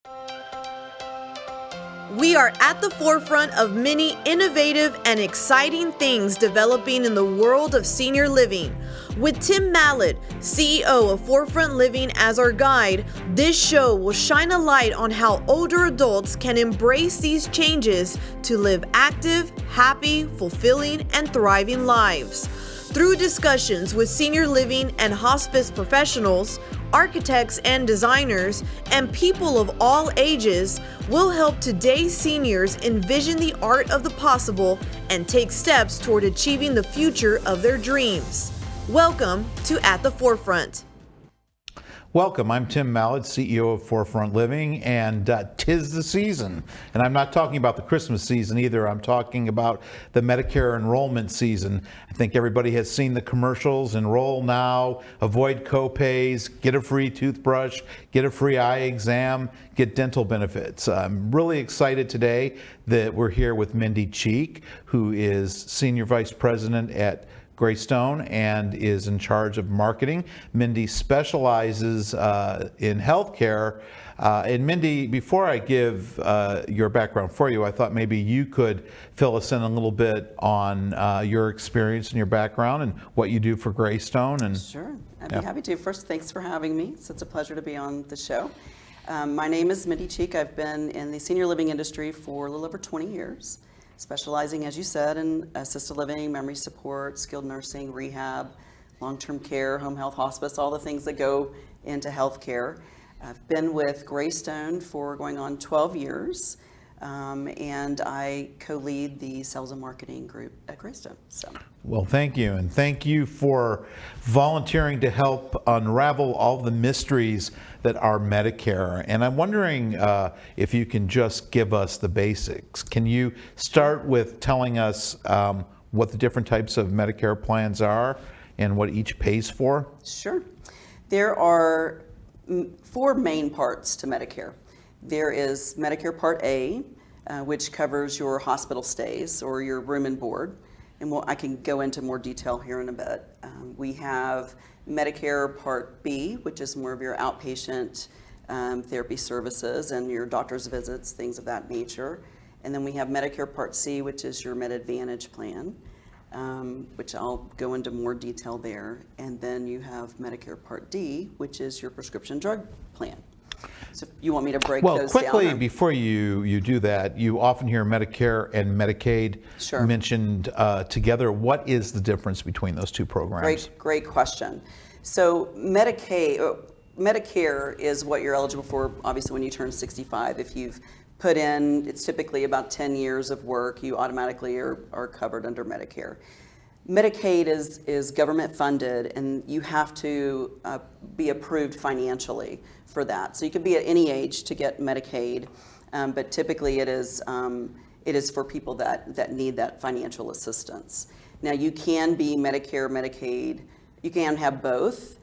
We are at the forefront of many innovative and exciting things developing in the world of senior living. With Tim Mallad, CEO of Forefront Living, as our guide, this show will shine a light on how older adults can embrace these changes to live active, happy, fulfilling, and thriving lives. Through discussions with senior living and hospice professionals, architects and designers, and people of all ages, will help today's seniors envision the art of the possible and take steps toward achieving the future of their dreams. Welcome to At the Forefront. Welcome, I'm Tim Mallad, CEO of Forefront Living, and 'tis the season. And I'm not talking about the Christmas season either, I'm talking about the Medicare enrollment season. I think everybody has seen the commercials: enroll now, avoid co-pays, get a free toothbrush, get a free eye exam, get dental benefits. I'm really excited today that we're here with Mindy Cheek, who is Senior Vice President at Greystone and is in charge of marketing. Mindy specializes in healthcare. And Mindy, before I give your background for you, I thought maybe you could fill us in a little bit on your experience and your background and what you do for Greystone. And sure, I'd be happy to. First, thanks for having me. It's a pleasure to be on the show. My name is Mindy Cheek. I've been in the senior living industry for a little over 20 years. Specializing, as you said, in assisted living, memory support, skilled nursing, rehab, long-term care, home health, hospice, all the things that go into healthcare. I've been with Greystone for going on 12 years, and I co-lead the sales and marketing group at Greystone. Well, thank you, and thank you for volunteering to help unravel all the mysteries that are Medicare. And I'm wondering if you can just give us the basics. Can you start with telling us what the different types of Medicare plans are and what each pays for? Sure. There are four main parts to Medicare. There is Medicare Part A, which covers your hospital stays or your room and board. And I can go into more detail here in a bit. We have Medicare Part B, which is more of your outpatient therapy services and your doctor's visits, things of that nature. And then we have Medicare Part C, which is your Medicare Advantage plan, which I'll go into more detail there. And then you have Medicare Part D, which is your prescription drug plan. So if you want me to break those down? Well, quickly, before you do that, you often hear Medicare and Medicaid mentioned together. What is the difference between those two programs? Great question. So Medicare is what you're eligible for, obviously, when you turn 65. If you've put in, it's typically about 10 years of work, you automatically are covered under Medicare. Medicaid is government funded, and you have to be approved financially for that. So you could be at any age to get Medicaid, but typically it is for people that need that financial assistance. Now you can be Medicare, Medicaid, you can have both,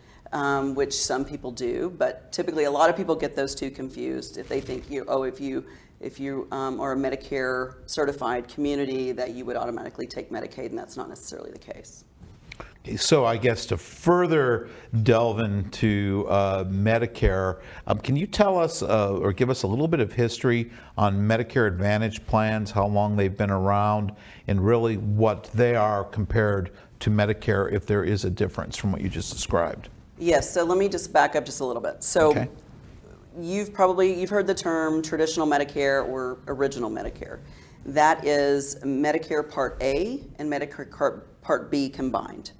which some people do, but typically a lot of people get those two confused. If they think if you are a Medicare certified community, that you would automatically take Medicaid, and that's not necessarily the case. So I guess to further delve into Medicare, can you tell us or give us a little bit of history on Medicare Advantage plans, how long they've been around, and really what they are compared to Medicare, if there is a difference from what you just described? Yes, so let me just back up just a little bit. So you've heard the term traditional Medicare or original Medicare. That is Medicare Part A and Medicare Part B combined.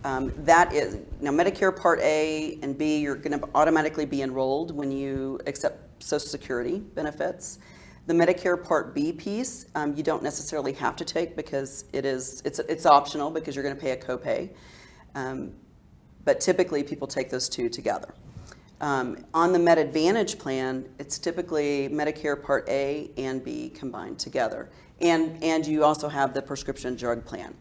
That is, now Medicare Part A and B, you're going to automatically be enrolled when you accept Social Security benefits. The Medicare Part B piece, you don't necessarily have to take because it's optional because you're going to pay a copay. But typically people take those two together. On the Med Advantage plan, it's typically Medicare Part A and B combined together. And you also have the prescription drug plan.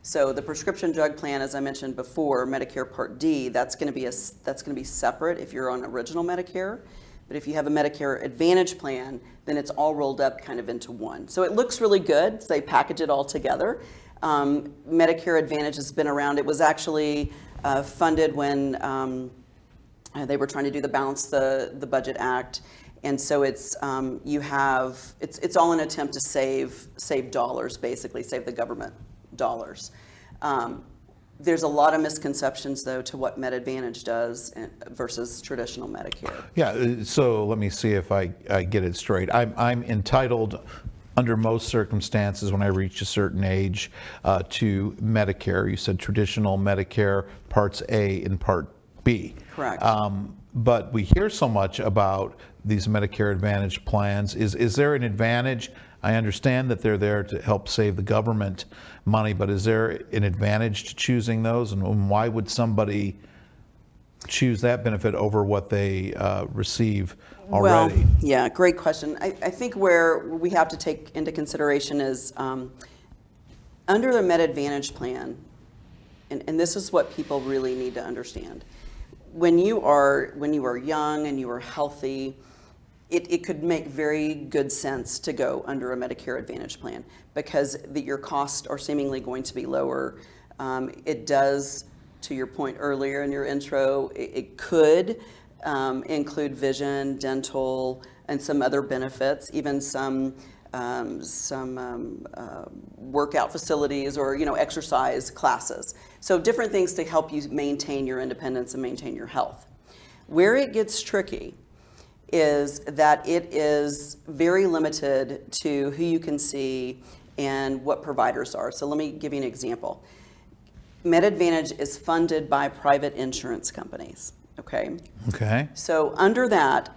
So the prescription drug plan, as I mentioned before, Medicare Part D, that's going to be separate if you're on original Medicare. But if you have a Medicare Advantage plan, then it's all rolled up kind of into one. So it looks really good. So they package it all together. Medicare Advantage has been around. It was actually funded when they were trying to do the Balance the Budget Act. And so it's it's all an attempt to save dollars, basically save the government dollars. There's a lot of misconceptions, though, to what Med Advantage does versus traditional Medicare. Yeah, so let me see if I get it straight. I'm entitled, under most circumstances, when I reach a certain age, to Medicare. You said traditional Medicare, Parts A and Part B. Correct. But we hear so much about these Medicare Advantage plans. Is there an advantage? I understand that they're there to help save the government money, but is there an advantage to choosing those? And why would somebody choose that benefit over what they receive already? Well, yeah, great question. I think where we have to take into consideration is under the Med Advantage plan, and this is what people really need to understand. When you are young and you are healthy, it could make very good sense to go under a Medicare Advantage plan because your costs are seemingly going to be lower. It does, to your point earlier in your intro, it could include vision, dental, and some other benefits, even some workout facilities or exercise classes. So different things to help you maintain your independence and maintain your health. Where it gets tricky is that it is very limited to who you can see and what providers are. So let me give you an example. Med Advantage is funded by private insurance companies, okay? Okay. So under that,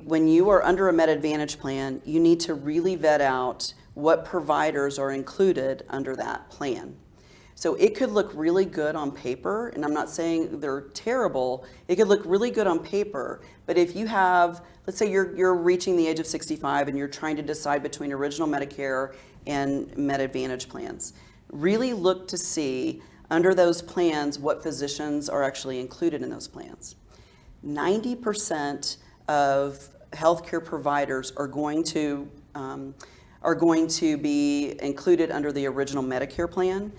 when you are under a Med Advantage plan, you need to really vet out what providers are included under that plan. So it could look really good on paper, and I'm not saying they're terrible. It could look really good on paper, but if you have, let's say you're reaching the age of 65 and you're trying to decide between original Medicare and Med Advantage plans, really look to see under those plans what physicians are actually included in those plans. 90% of healthcare providers are going to be included under the original Medicare plan,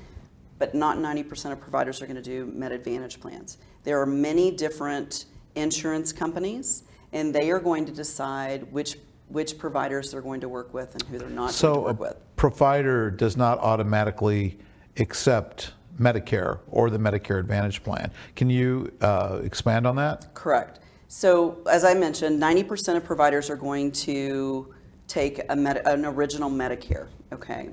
but not 90% of providers are going to do Med Advantage plans. There are many different insurance companies, and they are going to decide which providers they're going to work with and who they're not going to work with. So a provider does not automatically accept Medicare or the Medicare Advantage plan. Can you expand on that? Correct. So as I mentioned, 90% of providers are going to take an original Medicare, okay?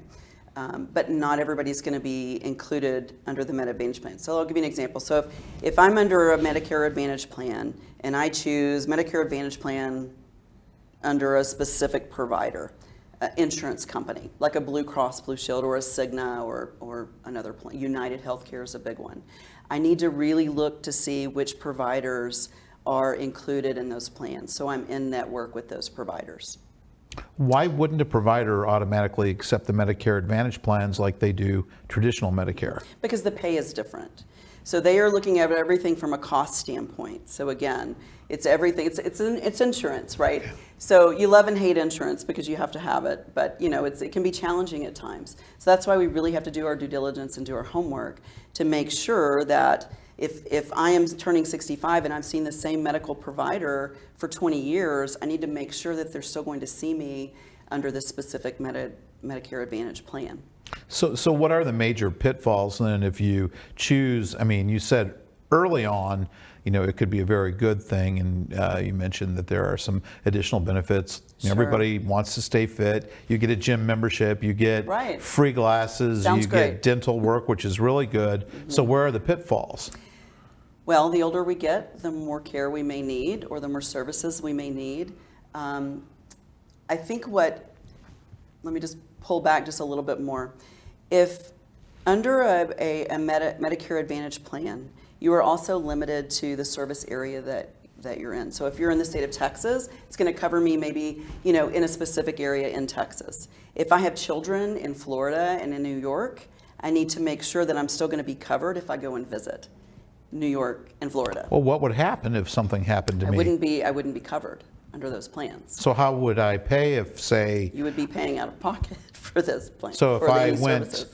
But not everybody's going to be included under the Med Advantage plan. So I'll give you an example. So if I'm under a Medicare Advantage plan and I choose Medicare Advantage plan under a specific provider, insurance company, like a Blue Cross Blue Shield or a Cigna or another plan, United Healthcare is a big one. I need to really look to see which providers are included in those plans. So I'm in network with those providers. Why wouldn't a provider automatically accept the Medicare Advantage plans like they do traditional Medicare? Because the pay is different. So they are looking at everything from a cost standpoint. So again, it's everything. It's insurance, right? So you love and hate insurance because you have to have it, but it can be challenging at times. So that's why we really have to do our due diligence and do our homework to make sure that if I am turning 65 and I've seen the same medical provider for 20 years, I need to make sure that they're still going to see me under this specific Medicare Advantage plan. So what are the major pitfalls then if you choose, you said early on, it could be a very good thing, and you mentioned that there are some additional benefits. Sure. Everybody wants to stay fit. You get a gym membership, you get free glasses, Sounds you great. get dental work, which is really good. Mm-hmm. So where are the pitfalls? Well, the older we get, the more care we may need or the more services we may need. I think let me just pull back just a little bit more. If under a Medicare Advantage plan, you are also limited to the service area that you're in. So if you're in the state of Texas, it's going to cover me maybe, in a specific area in Texas. If I have children in Florida and in New York, I need to make sure that I'm still going to be covered if I go and visit New York and Florida. Well, what would happen if something happened to me? I wouldn't be covered under those plans. So how would I pay if, say... You would be paying out of pocket for this plan. So if I went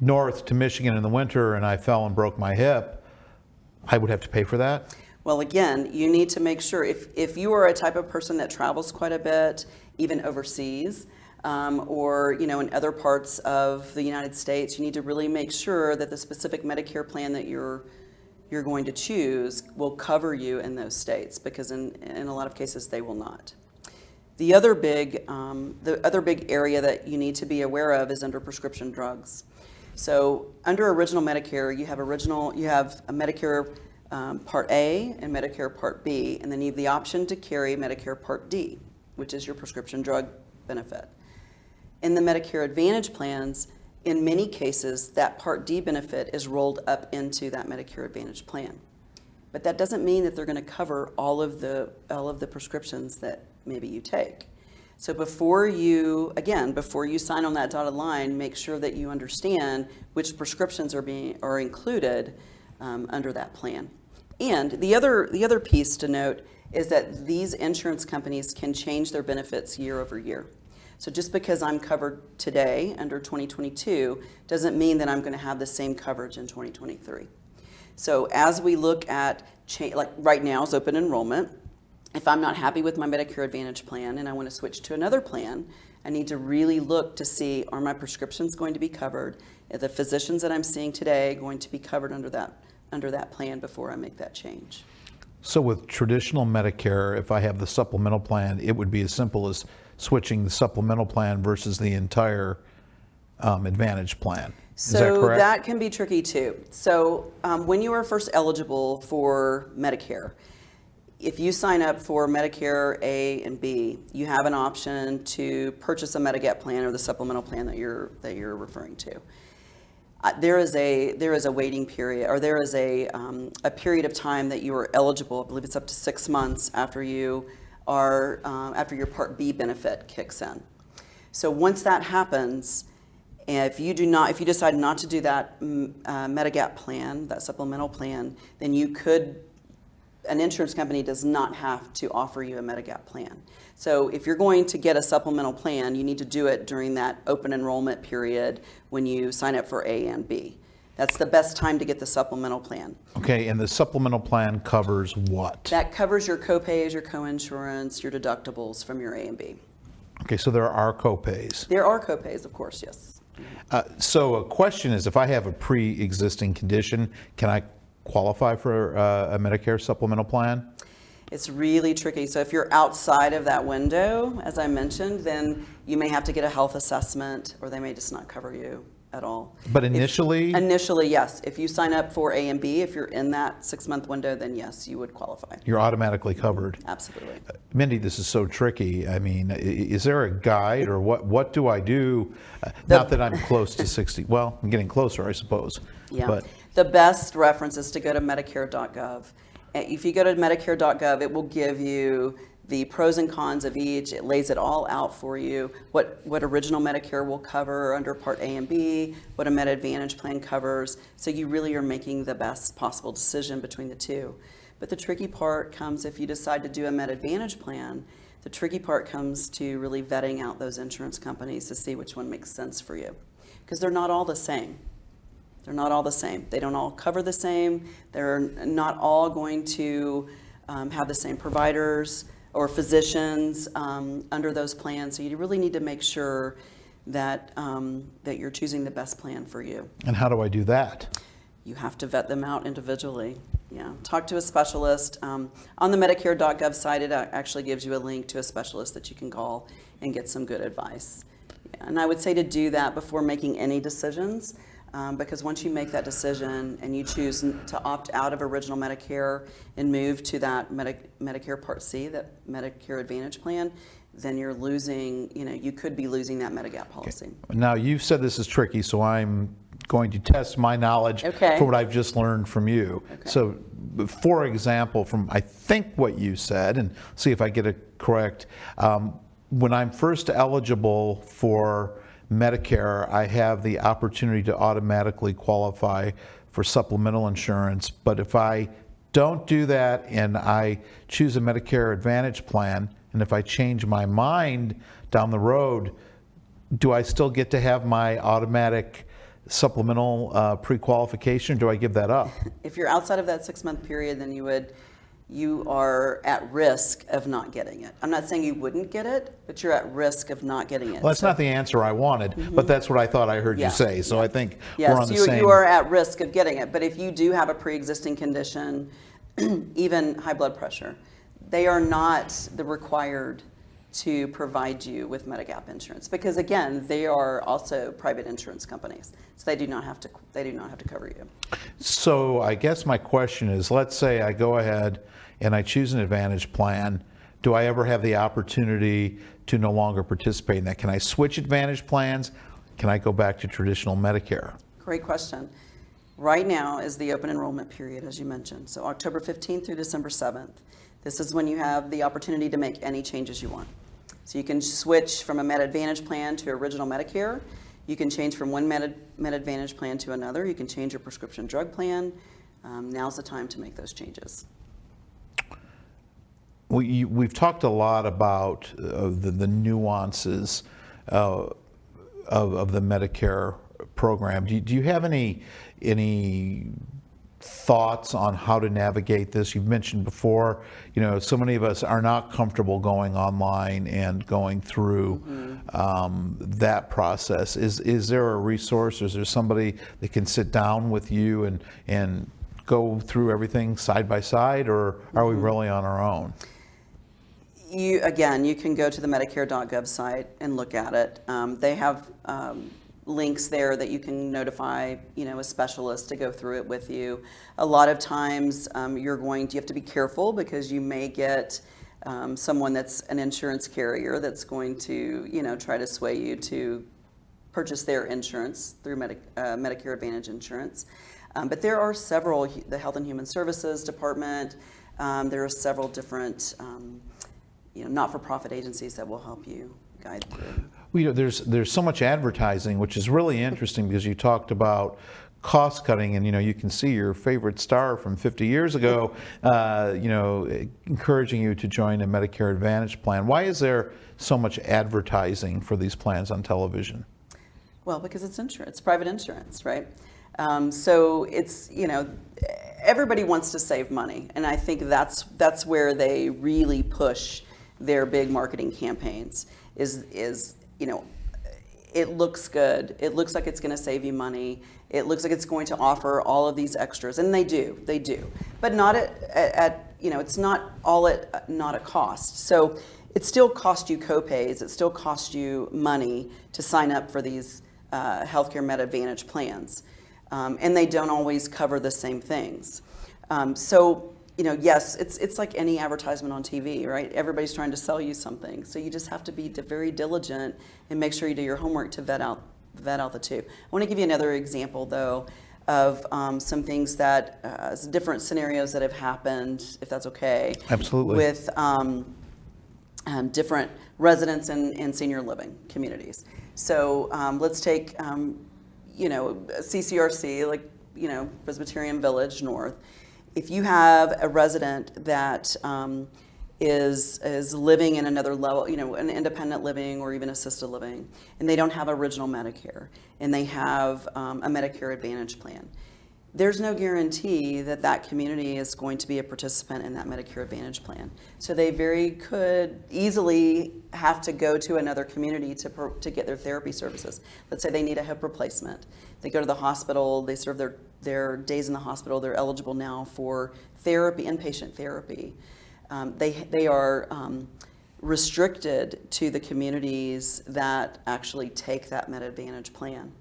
north to Michigan in the winter and I fell and broke my hip, I would have to pay for that? Well, again, you need to make sure if you are a type of person that travels quite a bit, even overseas, or in other parts of the United States, you need to really make sure that the specific Medicare plan that you're going to choose will cover you in those states, because in a lot of cases they will not. The other big area that you need to be aware of is under prescription drugs. So under Original Medicare, you have a Medicare Part A and Medicare Part B, and then you have the option to carry Medicare Part D, which is your prescription drug benefit. In the Medicare Advantage plans, in many cases, that Part D benefit is rolled up into that Medicare Advantage plan. But that doesn't mean that they're going to cover all of the prescriptions that maybe you take. So before you sign on that dotted line, make sure that you understand which prescriptions are included under that plan. And the other piece to note is that these insurance companies can change their benefits year over year. So just because I'm covered today under 2022 doesn't mean that I'm going to have the same coverage in 2023. So as we look at, like right now is open enrollment, if I'm not happy with my Medicare Advantage plan and I want to switch to another plan, I need to really look to see, are my prescriptions going to be covered? Are the physicians that I'm seeing today going to be covered under that plan before I make that change? So with traditional Medicare, if I have the supplemental plan, it would be as simple as switching the supplemental plan versus the entire Advantage plan. Is that So correct? that can be tricky too. So when you are first eligible for Medicare, if you sign up for Medicare A and B, you have an option to purchase a Medigap plan or the supplemental plan that you're referring to. There is a waiting period, or there is a period of time that you are eligible. I believe it's up to 6 months after your Part B benefit kicks in. So once that happens, if you decide not to do that Medigap plan, that supplemental plan, then an insurance company does not have to offer you a Medigap plan. So if you're going to get a supplemental plan, you need to do it during that open enrollment period when you sign up for A and B. That's the best time to get the supplemental plan. Okay, and the supplemental plan covers what? That covers your copays, your coinsurance, your deductibles from your A and B. Okay, so there are copays. There are copays, of course, yes. So a question is, if I have a pre-existing condition, can I qualify for a Medicare supplemental plan? It's really tricky. So if you're outside of that window, as I mentioned, then you may have to get a health assessment, or they may just not cover you at all. But initially? Initially, yes. If you sign up for A and B, if you're in that 6-month window, then yes, you would qualify. You're automatically covered. Absolutely. Mindy, this is so tricky. I mean, is there a guide, or what do I do? Not that I'm close to 60. Well, I'm getting closer, I suppose. Yeah. But the best reference is to go to Medicare.gov. If you go to Medicare.gov, it will give you the pros and cons of each. It lays it all out for you, what Original Medicare will cover under Part A and B, what a Med Advantage plan covers. So you really are making the best possible decision between the two. But the tricky part comes if you decide to do a Med Advantage plan. The tricky part comes to really vetting out those insurance companies to see which one makes sense for you, because they're not all the same. They're not all the same. They don't all cover the same. They're not all going to have the same providers or physicians under those plans. So you really need to make sure that that you're choosing the best plan for you. And how do I do that? You have to vet them out individually. Yeah, talk to a specialist. On the Medicare.gov site, it actually gives you a link to a specialist that you can call and get some good advice. Yeah, and I would say to do that before making any decisions. Because once you make that decision and you choose to opt out of Original Medicare and move to that Medicare Part C, that Medicare Advantage plan, then you're losing, you could be losing that Medigap policy. Okay. Now, you've said this is tricky, so I'm going to test my knowledge for what I've just learned from you. Okay. So, for example, from I think what you said, and see if I get it correct, when I'm first eligible for Medicare, I have the opportunity to automatically qualify for supplemental insurance. But if I don't do that and I choose a Medicare Advantage plan, and if I change my mind down the road, do I still get to have my automatic supplemental pre-qualification, or do I give that up? If you're outside of that 6-month period, then you would you are at risk of not getting it. I'm not saying you wouldn't get it, but you're at risk of not getting it. Well, that's not the answer I wanted, but that's what I thought I heard you say. So I think we're on the same. You are at risk of getting it. But if you do have a pre-existing condition, even high blood pressure, they are not required to provide you with Medigap insurance, because again, they are also private insurance companies, so they do not have to cover you. So I guess my question is, let's say I go ahead and I choose an Advantage plan. Do I ever have the opportunity to no longer participate in that? Can I switch Advantage plans? Can I go back to traditional Medicare? Great question. Right now is the open enrollment period, as you mentioned. So October 15th through December 7th. This is when you have the opportunity to make any changes you want. So you can switch from a Med Advantage plan to original Medicare. You can change from one Med Advantage plan to another. You can change your prescription drug plan. Now's the time to make those changes. We've talked a lot about the nuances of the Medicare program. Do you have any thoughts on how to navigate this? You've mentioned before, so many of us are not comfortable going online and going through that process. Is there a resource? Is there somebody that can sit down with you and go through everything side by side, or are we really on our own? You can go to the Medicare.gov site and look at it. They have links there that you can notify, a specialist to go through it with you. A lot of times you have to be careful, because you may get someone that's an insurance carrier that's going to, try to sway you to purchase their insurance through Medicare Advantage insurance. But there are several, the Health and Human Services Department, there are several different, not-for-profit agencies that will help you guide through. Well, there's so much advertising, which is really interesting, because you talked about cost cutting, and you can see your favorite star from 50 years ago, encouraging you to join a Medicare Advantage plan. Why is there so much advertising for these plans on television? Well, because it's insurance, private insurance, right? So it's, everybody wants to save money, and I think that's where they really push their big marketing campaigns. It looks good. It looks like it's going to save you money. It looks like it's going to offer all of these extras, and they do, but not at it's not all at not a cost. So it still costs you copays. It still costs you money to sign up for these healthcare Med Advantage plans, and they don't always cover the same things. Yes, it's like any advertisement on TV, right? Everybody's trying to sell you something. So you just have to be very diligent and make sure you do your homework to vet out the two. I want to give you another example, though, of some things that, different scenarios that have happened, if that's okay. Absolutely. With different residents in senior living communities. So let's take, CCRC, like, Presbyterian Village North. If you have a resident that is living in another level, an independent living or even assisted living, and they don't have original Medicare, and they have a Medicare Advantage plan, there's no guarantee that community is going to be a participant in that Medicare Advantage plan. So they could easily have to go to another community to get their therapy services. Let's say they need a hip replacement. They go to the hospital, they serve their days in the hospital, they're eligible now for therapy, inpatient therapy. They are restricted to the communities that actually take that Med Advantage plan.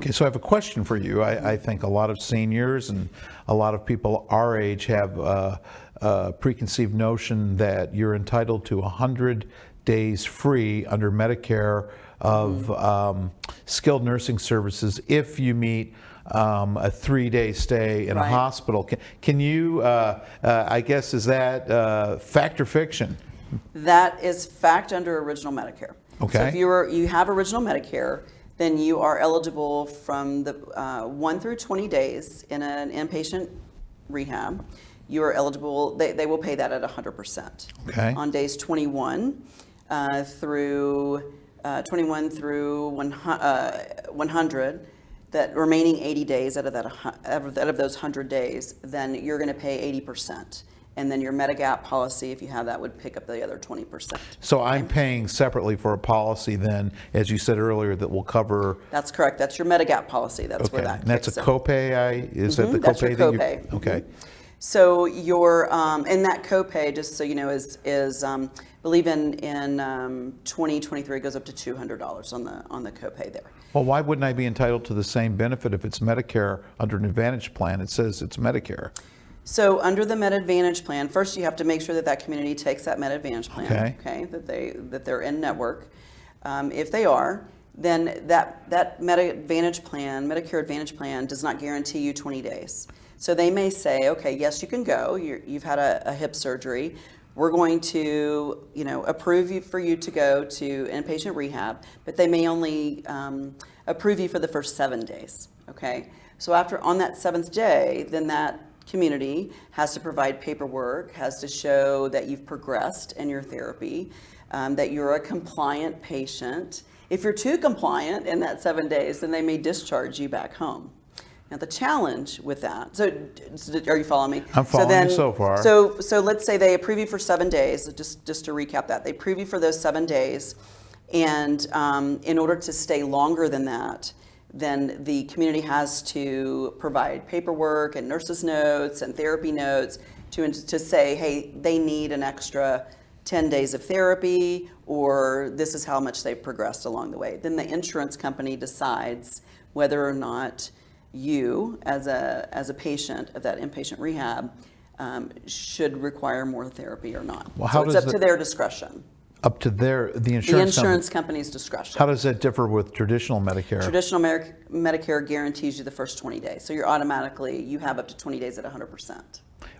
Okay, so I have a question for you. I think a lot of seniors and a lot of people our age have a preconceived notion that you're entitled to 100 days free under Medicare of skilled nursing services if you meet a 3-day stay in a hospital. Can you, I guess, is that fact or fiction? That is fact under original Medicare. Okay. So if you have original Medicare, then you are eligible from the 1 through 20 days in an inpatient rehab. You are eligible, they will pay that at 100%. Okay. On days 21 through 100, that remaining 80 days out of those 100 days, then you're going to pay 80%. and then your Medigap policy, if you have that, would pick up the other 20%. So I'm paying separately for a policy then, as you said earlier, that will cover. That's correct. That's your Medigap policy. That's where that And that's a kicks in. copay. Is that the That's your copay? copay. Okay. So your and that copay, just so you know, is believe in 2023 it goes up to $200 on the copay there. Well, why wouldn't I be entitled to the same benefit if it's Medicare under an Advantage plan? It says it's Medicare. So under the Med Advantage plan, first you have to make sure that community takes that Med Advantage plan. Okay. That they're in network. If they are, then that Med Advantage plan, Medicare Advantage plan, does not guarantee you 20 days. So they may say, okay, yes, you can go. You've had a hip surgery. We're going to, approve you for you to go to inpatient rehab, but they may only approve you for the first 7 days. Okay. So on that 7th day, then that community has to provide paperwork, has to show that you've progressed in your therapy, that you're a compliant patient. If you're too compliant in that 7 days, then they may discharge you back home. Now the challenge with that, so are you following me? I'm following you so far. So let's say they approve you for 7 days, just to recap that. They approve you for those 7 days, and in order to stay longer than that, then the community has to provide paperwork and nurses' notes and therapy notes to say, hey, they need an extra 10 days of therapy, or this is how much they've progressed along the way. Then the insurance company decides whether or not you, as a patient of that inpatient rehab, should require more therapy or not. Well, so it's up to their discretion. Up to the insurance company's discretion. How does that differ with traditional Medicare? Traditional Medicare guarantees you the first 20 days. So you have up to 20 days at 100%.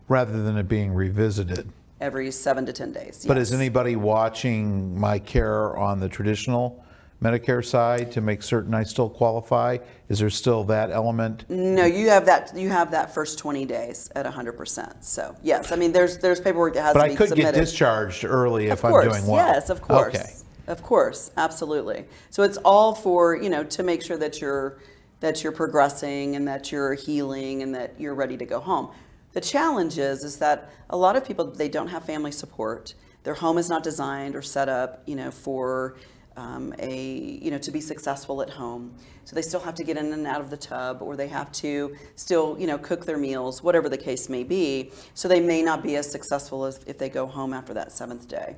Rather than it being revisited. Every 7 to 10 days. But yes. is anybody watching my care on the traditional Medicare side to make certain I still qualify? Is there still that element? No, you have that first 20 days at 100%. So yes, I mean there's paperwork that has to be submitted. But I could get discharged early if I'm doing well. Yes, of course. Okay. Of course, absolutely. So it's all for, to make sure that you're progressing and that you're healing and that you're ready to go home. The challenge is that a lot of people, they don't have family support. Their home is not designed or set up, for to be successful at home. So they still have to get in and out of the tub, or they have to still, cook their meals, whatever the case may be. So they may not be as successful as if they go home after that 7th day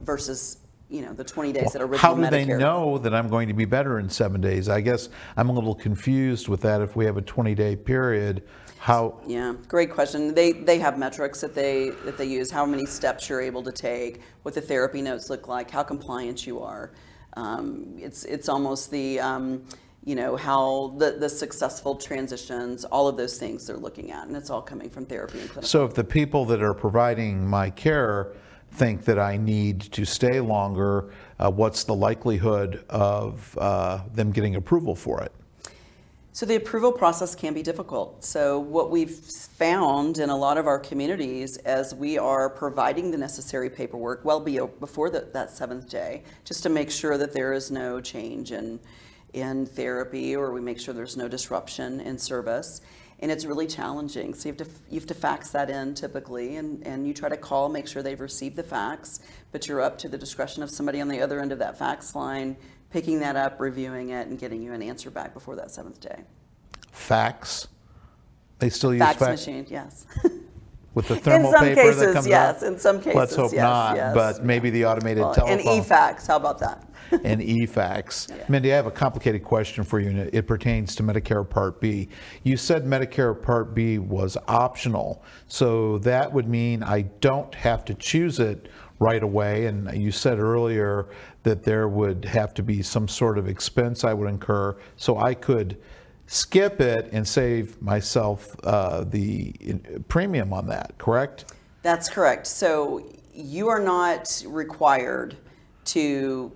versus, the 20 days that original How do Medicare. they know that I'm going to be better in 7 days? I guess I'm a little confused with that. If we have a 20-day period, how? Yeah, great question. They have metrics that they use, how many steps you're able to take, what the therapy notes look like, how compliant you are. It's almost the how the successful transitions, all of those things they're looking at, and it's all coming from therapy and clinical. So if the people that are providing my care think that I need to stay longer, what's the likelihood of them getting approval for it? So the approval process can be difficult. So what we've found in a lot of our communities, as we are providing the necessary paperwork before that 7th day, just to make sure that there is no change in therapy, or we make sure there's no disruption in service. And it's really challenging. So you have to fax that in typically, and you try to call, make sure they've received the fax, but you're up to the discretion of somebody on the other end of that fax line, picking that up, reviewing it, and getting you an answer back before that 7th day. Fax? They still use fax machine, yes. With the thermal paper that cases, comes yes. out? In some cases, Let's hope yes, not, yes. but maybe the automated telephone. And e-fax, how about that? And e-fax. Yeah. Mindy, I have a complicated question for you, and it pertains to Medicare Part B. You said Medicare Part B was optional, so that would mean I don't have to choose it right away, and you said earlier that there would have to be some sort of expense I would incur, so I could skip it and save myself the premium on that, correct? That's correct. So you are not required to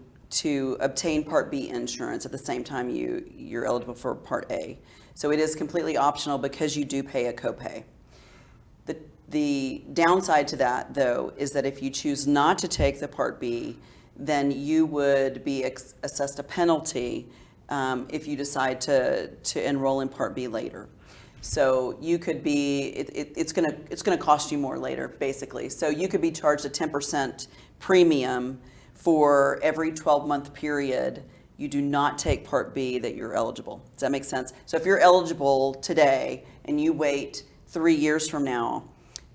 obtain Part B insurance at the same time you're eligible for Part A. So it is completely optional because you do pay a copay. The downside to that, though, is that if you choose not to take the Part B, then you would be assessed a penalty if you decide to enroll in Part B later. So you could be, it's gonna cost you more later, basically. So you could be charged a 10% premium for every 12-month period you do not take Part B that you're eligible. Does that make sense? So if you're eligible today and you wait 3 years from now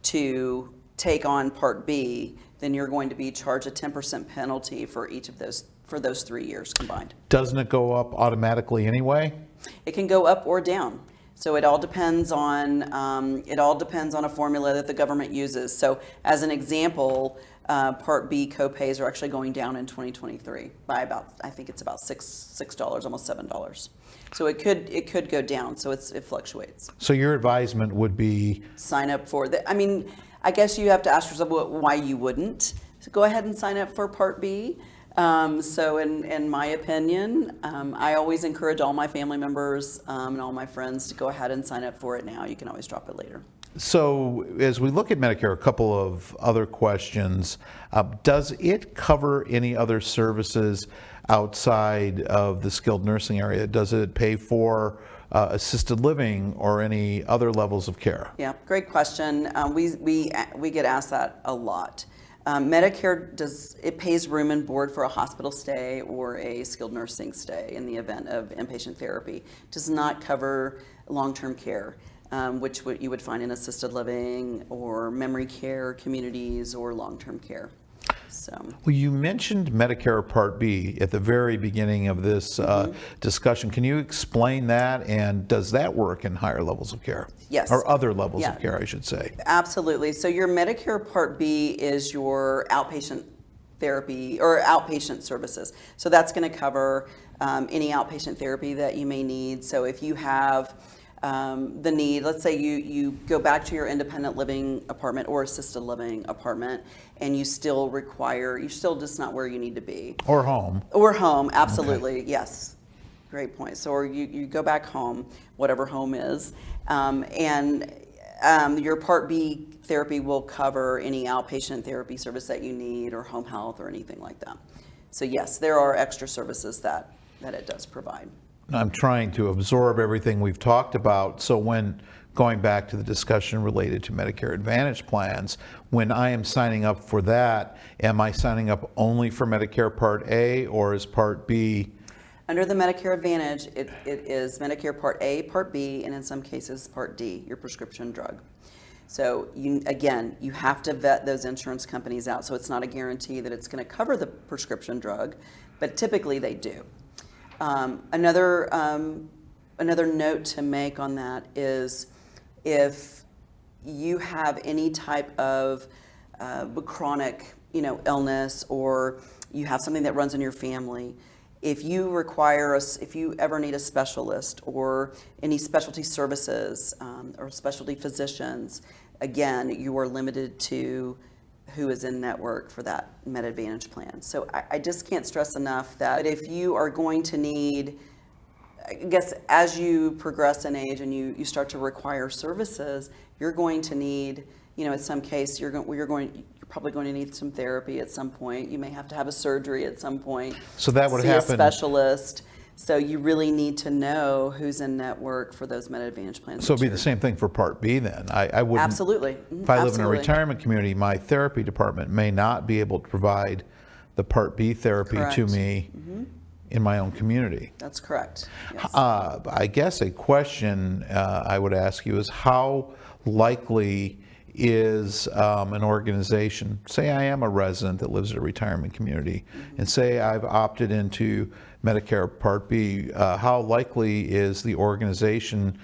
to take on Part B, then you're going to be charged a 10% penalty for each of those, for those 3 years combined. Doesn't it go up automatically anyway? It can go up or down. So it all depends on a formula that the government uses. So as an example, Part B copays are actually going down in 2023 by about, I think it's about $6, almost $7. So it could go down. So it fluctuates. So your advisement would be Sign up for the. I mean, I guess you have to ask yourself why you wouldn't. So go ahead and sign up for Part B. So in my opinion, I always encourage all my family members and all my friends to go ahead and sign up for it now. You can always drop it later. So as we look at Medicare, a couple of other questions. Does it cover any other services outside of the skilled nursing area? Does it pay for assisted living or any other levels of care? Yeah, great question. We get asked that a lot. Medicare pays room and board for a hospital stay or a skilled nursing stay in the event of inpatient therapy. Does not cover long-term care, which you would find in assisted living or memory care communities or long-term care. So. Well, you mentioned Medicare Part B at the very beginning of this discussion. Can you explain that, and does that work in higher levels of care? Yes. Or other levels of care, I should say. Absolutely. So your Medicare Part B is your outpatient therapy or outpatient services. So that's going to cover any outpatient therapy that you may need. So if you have the need, let's say you go back to your independent living apartment or assisted living apartment and you're still just not where you need to be. Or home. Or home, absolutely, okay. Yes. Great point. So or you go back home, whatever home is, and your Part B therapy will cover any outpatient therapy service that you need or home health or anything like that. So yes, there are extra services that it does provide. I'm trying to absorb everything we've talked about. So when going back to the discussion related to Medicare Advantage plans, when I am signing up for that, am I signing up only for Medicare Part A, or is Part B? Under the Medicare Advantage, it is Medicare Part A, Part B, and in some cases Part D, your prescription drug. So you have to vet those insurance companies out. So it's not a guarantee that it's going to cover the prescription drug, but typically they do. Another note to make on that is if you have any type of chronic, illness, or you have something that runs in your family, if you ever need a specialist or any specialty services or specialty physicians, again, you are limited to who is in network for that Med Advantage plan. So I just can't stress enough that if you are going to need, I guess as you progress in age and you start to require services, you're going to need, in some case, you're probably going to need some therapy at some point. You may have to have a surgery at some point. So that would see happen. A specialist. So you really need to know who's in network for those Med Advantage plans. So it'd be the same thing for Part B then. I wouldn't. Absolutely. If I live in a retirement community, my therapy department may not be able to provide the Part B therapy to me in my own community. That's correct. Yes. I guess a question I would ask you is how likely is an organization, say I am a resident that lives in a retirement community, and say I've opted into Medicare Part B, how likely is the organization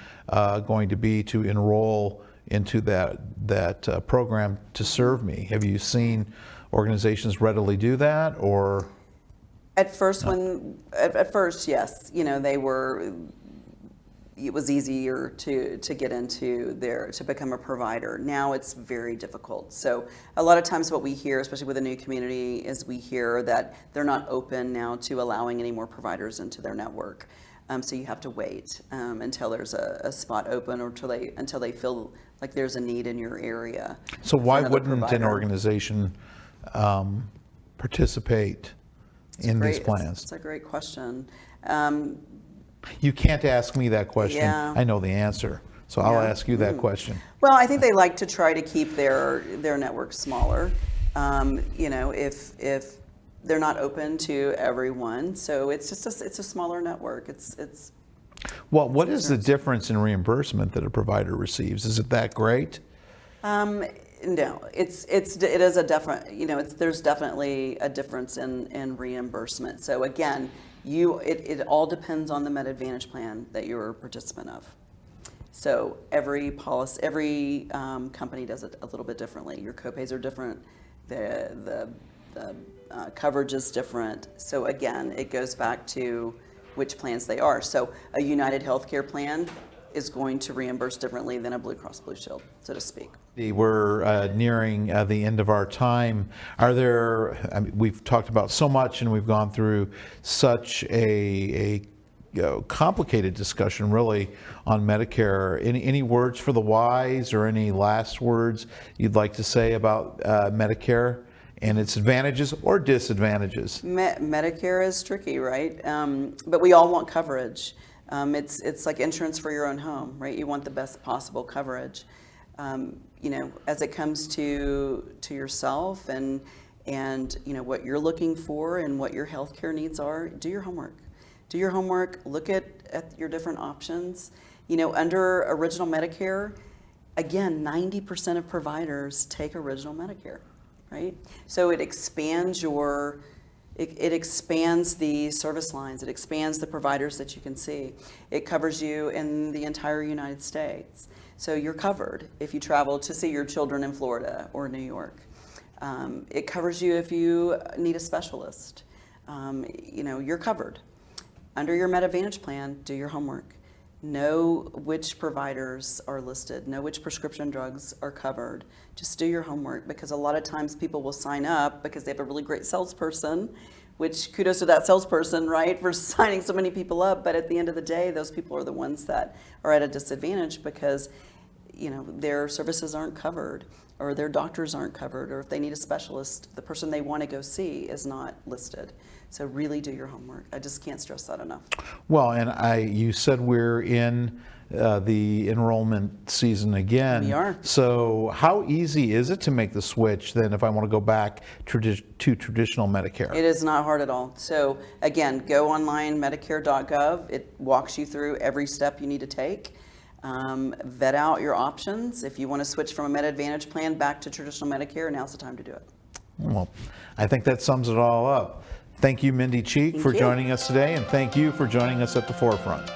going to be to enroll into that program to serve me? Have you seen organizations readily do that, or? At first, yes, it was easier to get into there, to become a provider. Now it's very difficult. So a lot of times what we hear, especially with a new community, is we hear that they're not open now to allowing any more providers into their network. So you have to wait until there's a spot open, or until they feel like there's a need in your area. So why wouldn't an organization participate in these plans? It's a great question. You can't ask me that question. Yeah. I know the answer. So I'll ask you that question. Well, I think they like to try to keep their network smaller. If they're not open to everyone, so it's just it's a smaller network. It's Well, what is the difference in reimbursement that a provider receives? Is it that great? No, it is a definite, there's definitely a difference in reimbursement. So again, it all depends on the Med Advantage plan that you're a participant of. So every company does it a little bit differently. Your copays are different. The coverage is different. So again, it goes back to which plans they are. So a United Healthcare plan is going to reimburse differently than a Blue Cross Blue Shield, so to speak. We're nearing the end of our time. Are there, we've talked about so much and we've gone through such a complicated discussion really on Medicare. Any words for the wise or any last words you'd like to say about Medicare and its advantages or disadvantages? Medicare is tricky, right? But we all want coverage. It's like insurance for your own home, right? You want the best possible coverage. As it comes to yourself and what you're looking for and what your healthcare needs are, do your homework. Do your homework, look at your different options. Under Original Medicare, again, 90% of providers take Original Medicare, right? So it expands it expands the service lines. It expands the providers that you can see. It covers you in the entire United States. So you're covered if you travel to see your children in Florida or New York. It covers you if you need a specialist. You're covered. Under your Med Advantage plan, do your homework. Know which providers are listed. Know which prescription drugs are covered. Just do your homework, because a lot of times people will sign up because they have a really great salesperson, which kudos to that salesperson, right, for signing so many people up. But at the end of the day, those people are the ones that are at a disadvantage because their services aren't covered, or their doctors aren't covered, or if they need a specialist, the person they want to go see is not listed. So really do your homework. I just can't stress that enough. Well, and you said we're in the enrollment season again. We are. So how easy is it to make the switch then if I want to go back to traditional Medicare? It is not hard at all. So again, go online, medicare.gov. It walks you through every step you need to take. Vet out your options. If you want to switch from a Med Advantage plan back to traditional Medicare, now's the time to do it. Well, I think that sums it all up. Thank you, Mindy Cheek, for joining us today, and thank you for joining us at the forefront.